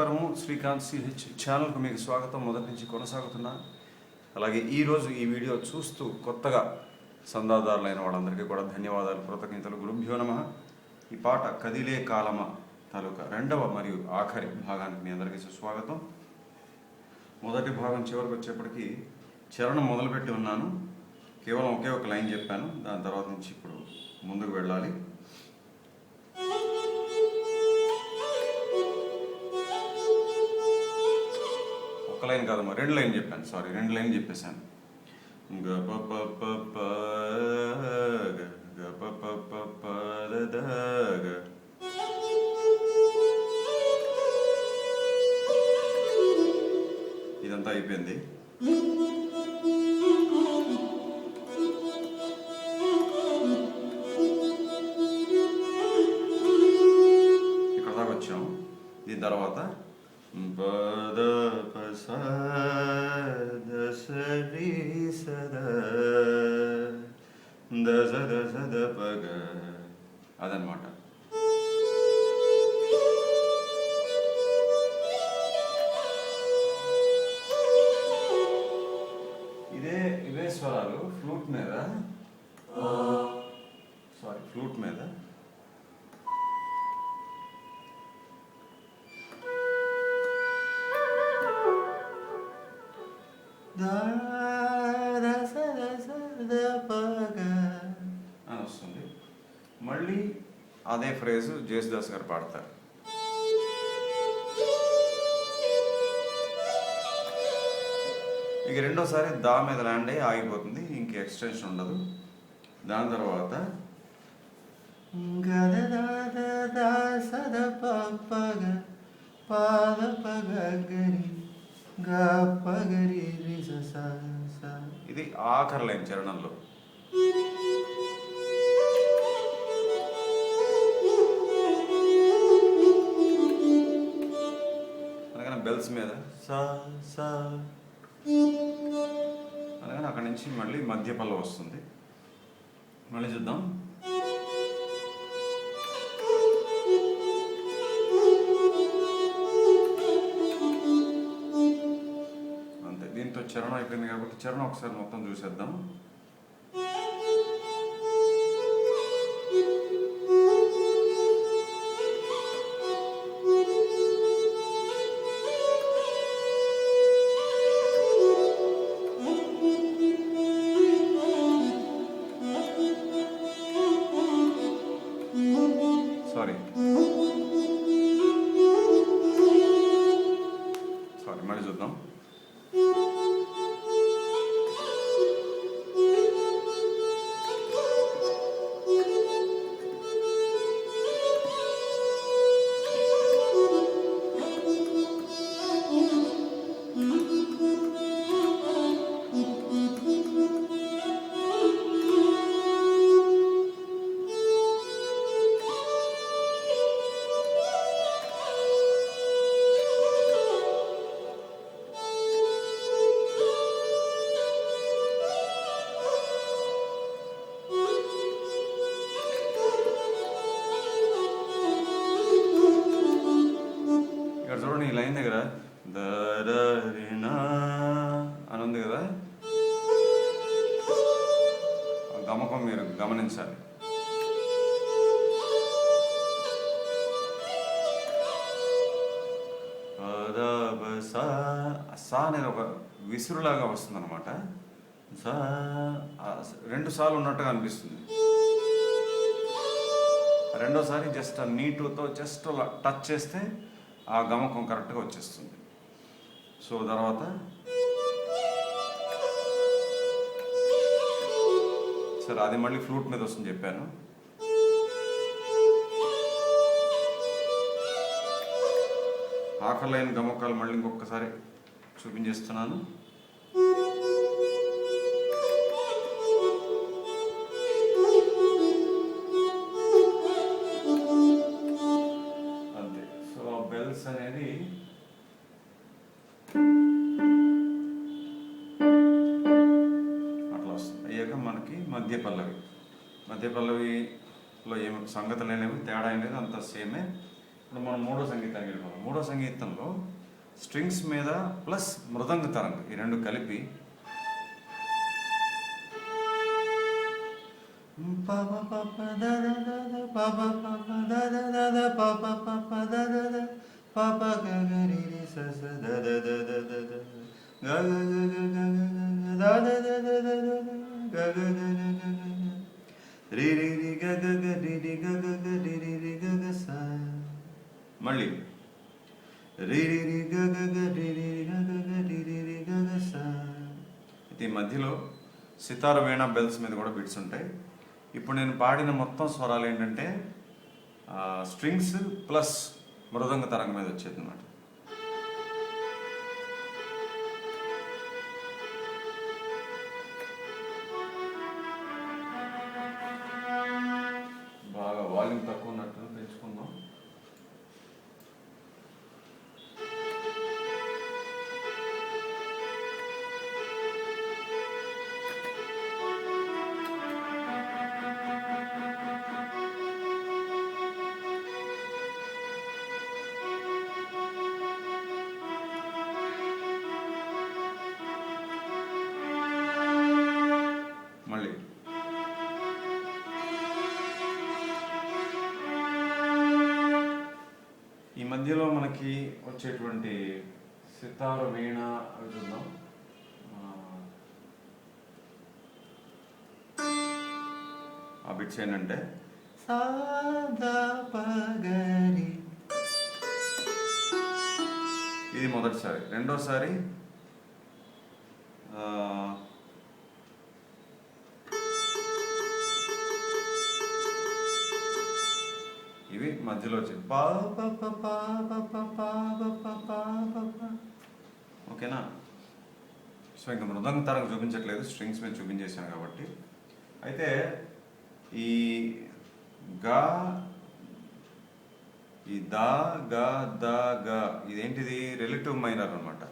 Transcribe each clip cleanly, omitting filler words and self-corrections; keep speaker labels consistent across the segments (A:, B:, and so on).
A: నమస్కారము. శ్రీకాంత్ ch ఛానల్కు మీకు స్వాగతం. మొదటి నుంచి కొనసాగుతున్నా. అలాగే ఈరోజు ఈ వీడియో చూస్తూ కొత్తగా సందాదారులైన వాళ్ళందరికీ కూడా ధన్యవాదాలు, కృతజ్ఞతలు. గురుభ్యో నమః. ఈ పాట కదిలే కాలమ తాలూకా రెండవ మరియు ఆఖరి భాగానికి మీ అందరికీ స్వాగతం. మొదటి భాగం చివరికి వచ్చేప్పటికి చరణం మొదలుపెట్టి ఉన్నాను. కేవలం ఒకే ఒక లైన్ చెప్పాను. దాని తర్వాత నుంచి ఇప్పుడు ముందుకు వెళ్ళాలి. ఒక లైన్ కాదమ్మా, రెండు లైన్ చెప్పాను. సారీ, రెండు లైన్ చెప్పేశాను. ఇదంతా అయిపోయింది. ఇక్కడ దాకా వచ్చాము. దీని తర్వాత అదనమాట. ఇదే స్వరాలు ఫ్లూట్ మీద, ఫ్లూట్ మీద అని వస్తుంది. మళ్ళీ అదే ఫ్రేజ్ జేసుదాస్ గారు పాడతారు. ఇక రెండోసారి దా మీద ల్యాండ్ అయ్యి ఆగిపోతుంది, ఇంక ఎక్స్టెన్షన్ ఉండదు. దాని తర్వాత ఇది ఆఖరి లైన్ చరణంలో. అనగానే బెల్స్ మీద సా సా అనగానే అక్కడి నుంచి మళ్ళీ మధ్య పల్లవి వస్తుంది. మళ్ళీ చూద్దాం. అంతే, దీంతో చరణం అయిపోయింది కాబట్టి చరణం ఒకసారి మొత్తం చూసేద్దాం. మళ్ళీ చూద్దాం. చూడండి, ఈ లైన్ దగ్గర అని ఉంది కదా, గమకం మీరు గమనించాలి. సా అనేది ఒక విసురులాగా వస్తుంది అనమాట. సా రెండు సార్లు ఉన్నట్టుగా అనిపిస్తుంది. రెండోసారి జస్ట్ ఆ నీటుతో జస్ట్ టచ్ చేస్తే ఆ గమకం కరెక్ట్గా వచ్చేస్తుంది. సో తర్వాత సరే, అది మళ్ళీ ఫ్లూట్ మీద వస్తుంది చెప్పాను. ఆఖరి లైన్ గమకాలు మళ్ళీ ఇంకొకసారి చూపించేస్తున్నాను. అనేది అట్లా వస్తుంది. అయ్యాక మనకి మధ్య పల్లవిలో ఏం సంగతి లేనివి, తేడా అనేది అంత సేమే. ఇప్పుడు మనం మూడో సంగీతానికి వెళ్ళిపోతాం. మూడో సంగీతంలో స్ట్రింగ్స్ మీద ప్లస్ మృదంగ తరంగ ఈ రెండు కలిపి మళ్ళీ ఇది మధ్యలో సితార్ వీణా బెల్స్ మీద కూడా బిట్స్ ఉంటాయి. ఇప్పుడు నేను పాడిన మొత్తం స్వరాలు ఏంటంటే స్ట్రింగ్స్ ప్లస్ మృదంగ తరంగం మీద వచ్చేది అన్నమాట. బాగా వాల్యూమ్ తక్కువ ఉన్నట్టు పెంచుకుందాం. మళ్ళీ ఈ మధ్యలో మనకి వచ్చేటువంటి సితార్ వీణ అవి చూద్దాం. ఆ బిట్స్ ఏంటంటే ఇది మొదటిసారి. రెండోసారి ఇవి మధ్యలో వచ్చేది ఓకేనా. సో ఇంకా మృదంగ తరంగం చూపించట్లేదు, స్ట్రింగ్స్ మీద చూపించేసాను కాబట్టి. అయితే ఈ గా ఈ దా గా దా గా ఇదేంటిది రిలేటివ్ మైనర్ అనమాట.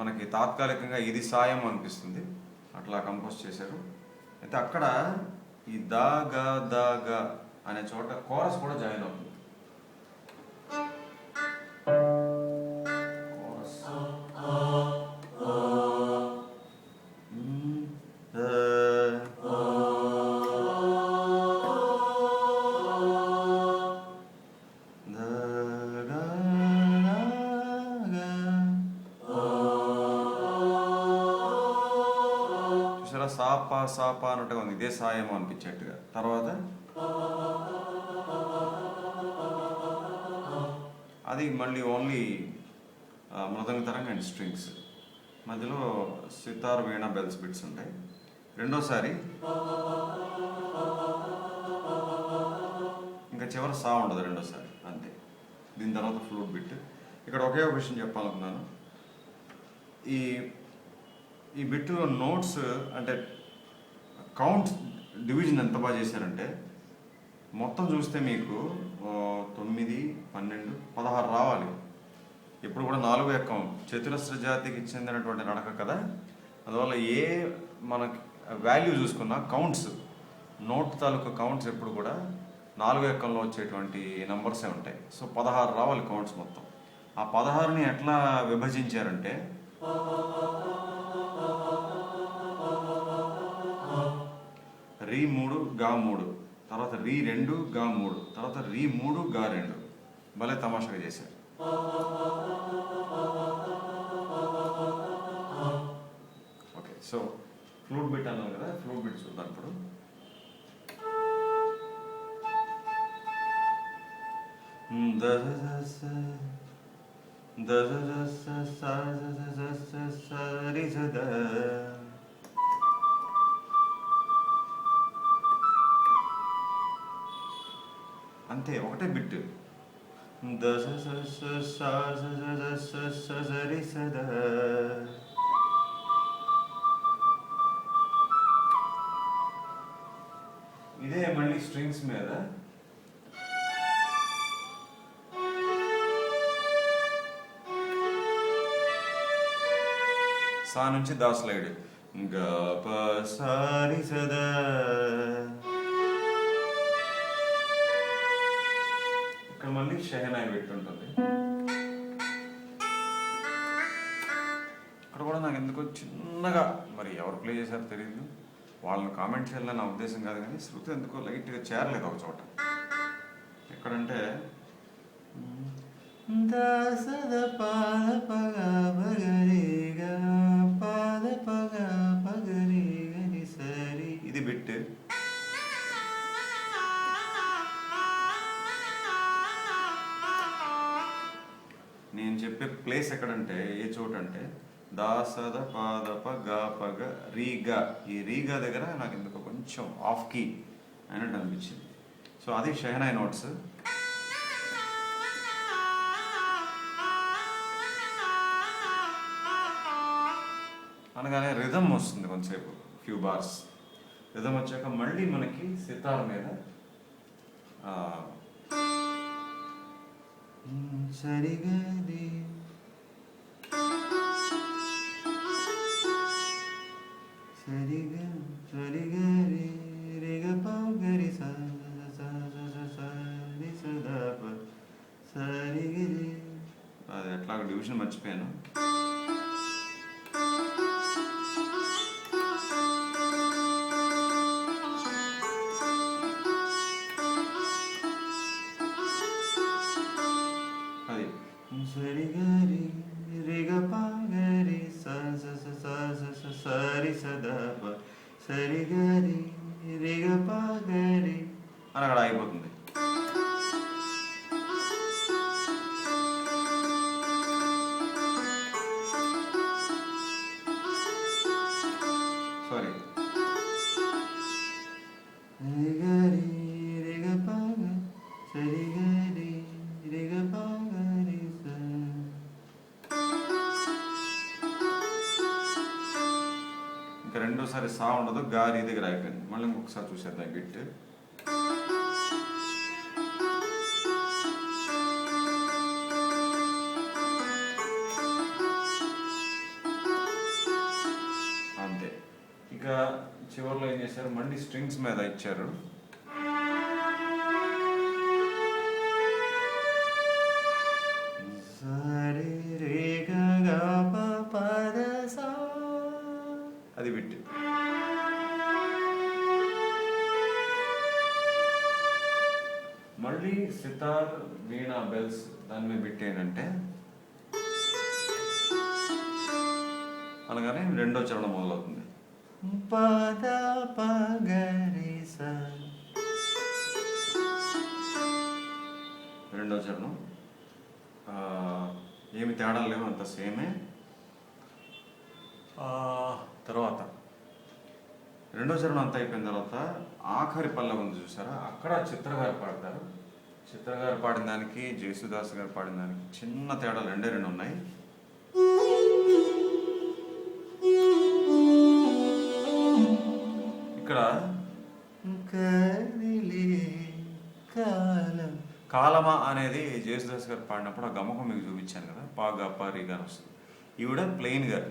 A: మనకి తాత్కాలికంగా ఇది సాయం అనిపిస్తుంది, అట్లా కంపోజ్ చేశారు. అయితే అక్కడ ఈ దా గా దా గా అనే చోట కోరస్ కూడా జాయిన్ అవుతుంది. చూసారా, సాపా సాపా అన్నట్టుగా ఉంది, ఇదే సాయం అనిపించేట్టుగా. తర్వాత అది మళ్ళీ ఓన్లీ మృదంగ తరంగ అండ్ స్ట్రింగ్స్, మధ్యలో సితార్ వీణా బెల్స్ బిట్స్ ఉంటాయి. రెండోసారి ఇంకా చివరి సా ఉండదు రెండోసారి, అంతే. దీని తర్వాత ఫ్లూట్ బిట్. ఇక్కడ ఒకే ఒక విషయం చెప్పాలనుకున్నాను. ఈ ఈ బిట్లో నోట్స్ అంటే కౌంట్ డివిజన్ ఎంత బాగా చేశారంటే, మొత్తం చూస్తే మీకు 9, 12, 16 రావాలి. ఎప్పుడు కూడా 4 ఎక్కం. చతురస్ర జాతికి చెందినటువంటి నడక కదా, అందువల్ల ఏ మనకి వాల్యూ చూసుకున్నా కౌంట్స్, నోట్ తాలూకు కౌంట్స్ ఎప్పుడు కూడా 4 ఎక్కంలో వచ్చేటువంటి నంబర్సే ఉంటాయి. సో 16 రావాలి కౌంట్స్ మొత్తం. ఆ 16ని ఎట్లా విభజించారంటే, రీ 3 గా 3, తర్వాత రీ 2 గా 3, తర్వాత రీ 3 గా 2. భలే తమాషాగా చేశారు. ఓకే, సో ఫ్లూట్ బిట్ అన్నాను కదా, ఫ్లూట్ బిట్ చూద్దాం ఇప్పుడు. అంతే, ఒకటే బిట్. ఇదే మళ్ళీ స్ట్రింగ్స్ మీద సా నుంచి దా స్లైడ్, గ ప సారి సదా. ఇక్కడ మళ్ళీ ష షెహనాయి పెట్టుంటుంది. ఇక్కడ కూడా నాకు ఎందుకో చిన్నగా, మరి ఎవరు ప్లే చేశారో తెలియదు, వాళ్ళని కామెంట్ చేయాలని నా ఉద్దేశం కాదు, కానీ శృతి ఎందుకో లైట్గా చేరలేదు ఒక చోట. ఎక్కడంటే దాసద పాద పగ పగరిగా పాద పగ పగరిగని సరి, ఇది బిట్. నేను చెప్పే ప్లేస్ ఎక్కడంటే ఏ చోటు అంటే దాసద పాదప గా పగ రీగా, ఈ రీగా దగ్గర నాకు ఎందుకు కొంచెం ఆఫ్ కీ అయినట్టు అనిపించింది. సో అది షెహనాయి నోట్స్. అనగానే రిథమ్ వస్తుంది కొంతసేపు, ఫ్యూ బార్స్. రిథమ్ వచ్చాక మళ్ళీ మనకి సితార్ మీద సరిగది సరిగా సరిగరి రిగ పౌగరి సరి సదాప సరిగిరి. అది ఎట్లా డివిజన్ మర్చిపోయాను. అది సరిగరి రిగ పౌగరి సరి సదాప సరిగరి రిగ పౌగరి అని అక్కడ ఆగిపోతుంది. సారీ, సరిగరి రిగ పగ సరిగరి రిగ పగరి స. ఇంకా రెండోసారి సా ఉండదు, గారి దగ్గర అయిపోయింది. మళ్ళీ ఇంకొకసారి చూసేద్దాం బిట్. అంతే. ఇక చివరిలో ఏం చేశారు, మళ్ళీ స్ట్రింగ్స్ మీద ఇచ్చారు. అది బిట్. మళ్ళీ సితార్ వీణా బెల్స్ దాని మీద బిట్ ఏంటంటే అనగానే రెండో చరణం మొదలవుతుంది. పద పగరి స, రెండో చరణం ఏమి తేడా లేవు, అంత సేమే. తర్వాత రెండో చరణం అంతా అయిపోయిన తర్వాత ఆఖరి పల్లవి ఉంది చూసారా, అక్కడ చిత్ర గారు పాడతారు. చిత్ర గారు పాడిన దానికి జేసుదాస్ గారు పాడిన దానికి చిన్న తేడాలు రెండే రెండు ఉన్నాయి. ఇక్కడ కాలమా అనేది జేసుదాస్ గారు పాడినప్పుడు ఆ గమకం మీకు చూపించాను కదా, పాగా పారిగా వస్తుంది. ఈవిడ ప్లెయిన్ గా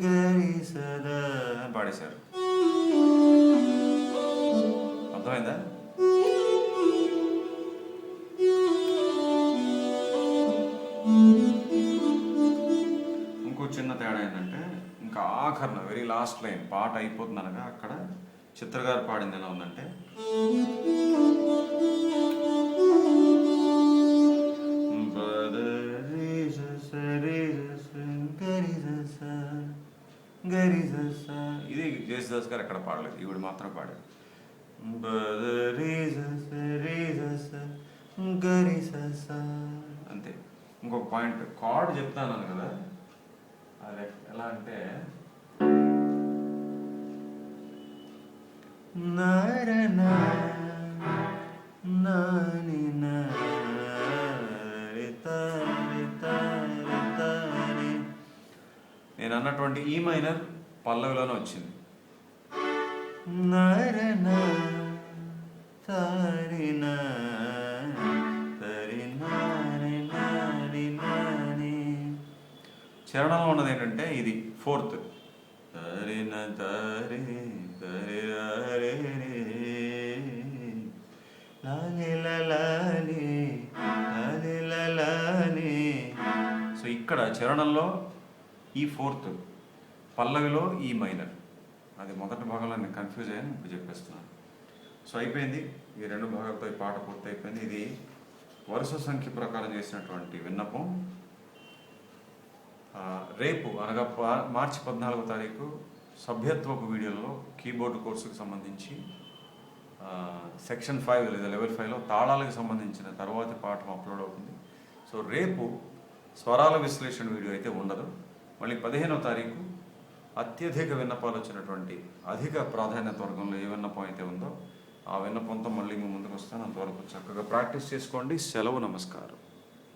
A: గరి సదా అని పాడేశారు. అర్థమైందా? ఇంకో చిన్న తేడా ఏంటంటే, ఇంకా ఆఖరణ వెరీ లాస్ట్ లైన్ పాట అయిపోతుంది అనగా అక్కడ చిత్ర గారు పాడింది ఎలా ఉందంటే, ఇది జేసుదాస్ గారు ఎక్కడ పాడలేదు, ఈవిడ మాత్రం పాడారు. అంతే. ఇంకొక పాయింట్ కార్డ్ చెప్తాను కదా, అది ఎలా అంటే నేను అన్నటువంటి ఈ మైనర్ పల్లవిలోనే వచ్చింది. చరణంలో ఉన్నది ఏంటంటే ఇది ఫోర్త్. ఇక్కడ చరణంలో ఈ ఫోర్త్, పల్లవిలో ఈ మైనర్. అది మొదటి భాగంలో నేను కన్ఫ్యూజ్ అయ్యాను, ఇప్పుడు చెప్పేస్తున్నాను. సో అయిపోయింది, ఈ 2 భాగాలతో ఈ పాట పూర్తి అయిపోయింది. ఇది వరుస సంఖ్య ప్రకారం చేసినటువంటి విన్నపం. రేపు అనగా మార్చి 14వ తారీఖు సభ్యత్వపు వీడియోలో కీబోర్డు కోర్సుకు సంబంధించి సెక్షన్ 5 లేదా లెవెల్ 5లో తాళాలకు సంబంధించిన తర్వాతి పాఠం అప్లోడ్ అవుతుంది. సో రేపు స్వరాల విశ్లేషణ వీడియో అయితే ఉండదు. మళ్ళీ 15వ తారీఖు అత్యధిక విన్నపాలు వచ్చినటువంటి అధిక ప్రాధాన్యత వర్గంలో ఏ విన్నపం అయితే ఉందో ఆ విన్నపంతో మళ్ళీ మీ ముందుకు వస్తాను. అంతవరకు చక్కగా ప్రాక్టీస్ చేసుకోండి. సెలవు, నమస్కారం.